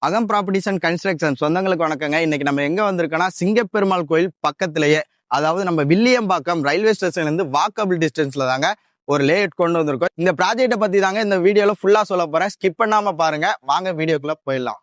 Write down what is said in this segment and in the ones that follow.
அகம் properties and construction சொந்தங்களுக்கு வணக்கங்க. இன்னைக்கு நம்ம எங்க வந்திருக்கோம்னா சிங்கப்பெருமாள் கோயில் பக்கத்திலேயே, அதாவது நம்ம வில்லியம்பாக்கம் ரயில்வே ஸ்டேஷன்ல இருந்து வாக்கபிள் டிஸ்டன்ஸ்ல தாங்க ஒரு லேஅவுட் கொண்டு வந்திருக்கோம். இந்த ப்ராஜெக்டை பத்தி தாங்க இந்த வீடியோல ஃபுல்லா சொல்ல போறேன். ஸ்கிப் பண்ணாம பாருங்க. வாங்க வீடியோக்குள்ள போயிடலாம்.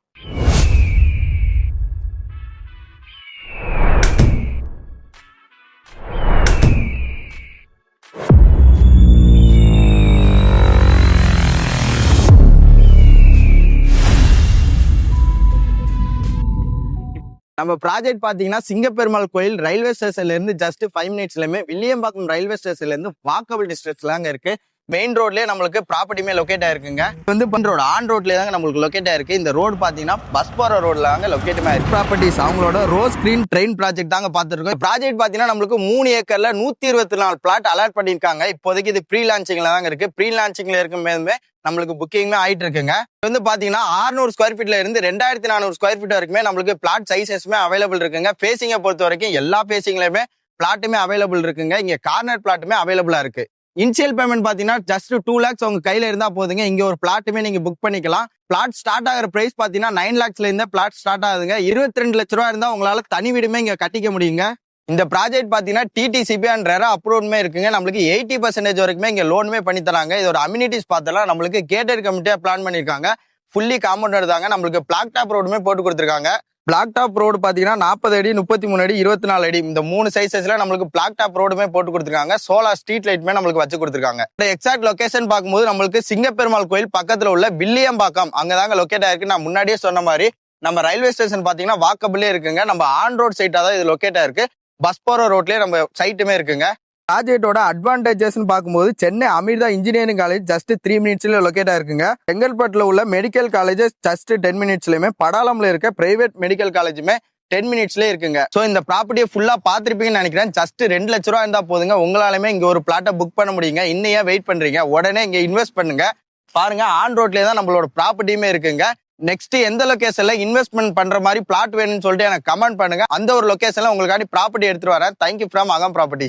நம்ம ப்ராஜெக்ட் பாத்தீங்கன்னா சிங்கப்பெருமாள் கோயில் ரயில்வே ஸ்டேஷன்ல இருந்து ஜஸ்ட் 5 மினிட்ஸ்லயுமே வில்லியம்பாக்கம் ரயில்வே ஸ்டேஷன்ல இருந்து வாக்கபிள் டிஸ்டன்ஸ்ல தாங்க இருக்கு. மெயின் ரோட்லயே நம்மளுக்கு ப்ராப்பர்ட்டியுமே லொக்கேட் ஆயிருக்குங்க. வந்து ரோடு ஆன் ரோட்லயே தாங்க நம்மளுக்கு லொக்கேட் ஆயிருக்கு. இந்த ரோடு பாத்தீங்கன்னா பஸ் போற ரோட்ல தாங்க லொக்கேட் ஆயிருக்கு. ப்ராப்பர்ட்டிஸ் அவங்களோட ரோஸ் கிரீன் ட்ரெயின் ப்ராஜெக்ட் தாங்க பாத்துருக்கோம். ப்ராஜெக்ட் பாத்தீங்கன்னா நம்மளுக்கு 3 ஏக்கர்ல 124 பிளாட் அலாட் பண்ணிருக்காங்க. இப்போதைக்கு இது ப்ரீ லான்ச்சிங்ல தாங்க இருக்கு. ப்ரீ லான்ச்சிங்ல இருக்குமே நம்மளுக்கு புக்கிங்குமே ஆயிட்டு இருக்குங்க. வந்து பாத்தீங்கன்னா 600 ஸ்கொயர் ஃபீட்ல இருந்து 2400 ஸ்கொயர் ஃபீட் வரைக்குமே நம்மளுக்கு பிளாட் சைசஸ்மே அவைலபிள் இருக்குங்க. பேசிங்கை பொறுத்த வரைக்கும் எல்லா பேசிங்லயுமே பிளாட்டுமே அவைலபிள் இருக்குங்க. இங்க கார்னர் பிளாட்டுமே அவைலபிளா இருக்கு. இனிஷியல் பேமெண்ட் பாத்தீங்கன்னா ஜஸ்ட் 2 lakhs உங்க கையில இருந்தா போதுங்க. இங்க ஒரு பிளாட்டுமே நீங்க புக் பண்ணிக்கலாம். பிளாட் ஸ்டார்ட் ஆகிற பிரைஸ் பாத்தீங்கன்னா 9 lakhsல இருந்தே பிளாட் ஸ்டார்ட் ஆகுதுங்க. 22 லட்ச ரூபா இருந்தா உங்களால தனி வீடுமே இங்க கட்டிக்க முடியுங்க. இந்த ப்ராஜெக்ட் பாத்தீங்கன்னா டிடிசிபி அண்ட் ரெரா அப்ரூவ்மே இருக்குங்க. நம்மளுக்கு 80% வரைக்குமே இங்க லோனுமே பண்ணி தராங்க. இதோட அம்யூனிட்டிஸ் பார்த்தலாம் நம்மளுக்கு கேட்டட் கமிட்டியா பிளான் பண்ணிருக்காங்க. ஃபுல்லி காம்பவுண்டட் தாங்க. நம்மளுக்கு பிளாக் டாப் ரோடுமே போட்டு கொடுத்துருக்காங்க. பிளாக் டாப் ரோடு பாத்தீங்கன்னா 40 அடி 33 அடி 24 அடி இந்த 3 சைசஸ்ல நம்மளுக்கு பிளாக் டாப் ரோடுமே போட்டு கொடுத்துருக்காங்க. சோலார் ஸ்ட்ரீட் லைட்மே நம்மளுக்கு வச்சு கொடுத்துருக்காங்க. எக்ஸாக்ட் லொகேஷன் பார்க்கும்போது நம்மளுக்கு சிங்கப்பெருமாள் கோயில் பக்கத்துல உள்ள வில்லியம்பாக்கம் அங்கதாங்க லொக்கேட் ஆயிருக்கு. நான் முன்னாடியே சொன்ன மாதிரி நம்ம ரயில்வே ஸ்டேஷன் பாத்தீங்கன்னா வாக்கபிளே இருக்குங்க. நம்ம ஆன் ரோட் சைட்டா தான் இது லொக்கேட் ஆயிருக்கு. பஸ் போற ரோட்லயே நம்ம சைட்டுமே இருக்குங்க. ப்ராஜெக்டோட அட்வான்டேஜஸ் பார்க்கும்போது Chennai Amrita engineering college just 3 மினிட்ஸ்ல லொக்கேட் ஆயிருக்குங்க. செங்கல்பட்டுல உள்ள மெடிக்கல் காலேஜஸ் ஜஸ்ட் 10 மினிட்ஸ்லயுமே, படாலம்ல இருக்க பிரைவேட் மெடிக்கல் காலேஜுமே 10 மினிட்ஸ்ல இருக்குங்க. சோ இந்த ப்ராப்பர்ட்டியை ஃபுல்லா பாத்திருப்பீங்கன்னு நினைக்கிறேன். ஜஸ்ட் 2 லட்ச ரூபா இருந்தா போதுங்க. உங்களாலுமே இங்க ஒரு பிளாட்டை புக் பண்ண முடியுங்க. இன்னையே வெயிட் பண்றீங்க, உடனே இங்க இன்வெஸ்ட் பண்ணுங்க. பாருங்க ஆன் ரோட்லயே தான் நம்மளோட ப்ராப்பர்ட்டியுமே இருக்குங்க. நெக்ஸ்ட் எந்த லொகேஷன்ல இன்வெஸ்ட்மெண்ட் பண்ற மாதிரி பிளாட் வேணும்னு சொல்லிட்டு எனக்கு கமெண்ட் பண்ணுங்க. அந்த ஒரு லொகேஷன்ல உங்களுக்காண்டி ப்ராப்பர்ட்டி எடுத்துட்டு வரேன். தேங்க்யூ ஃப்ரம் அகம் ப்ராப்பர்ட்டிஸ்.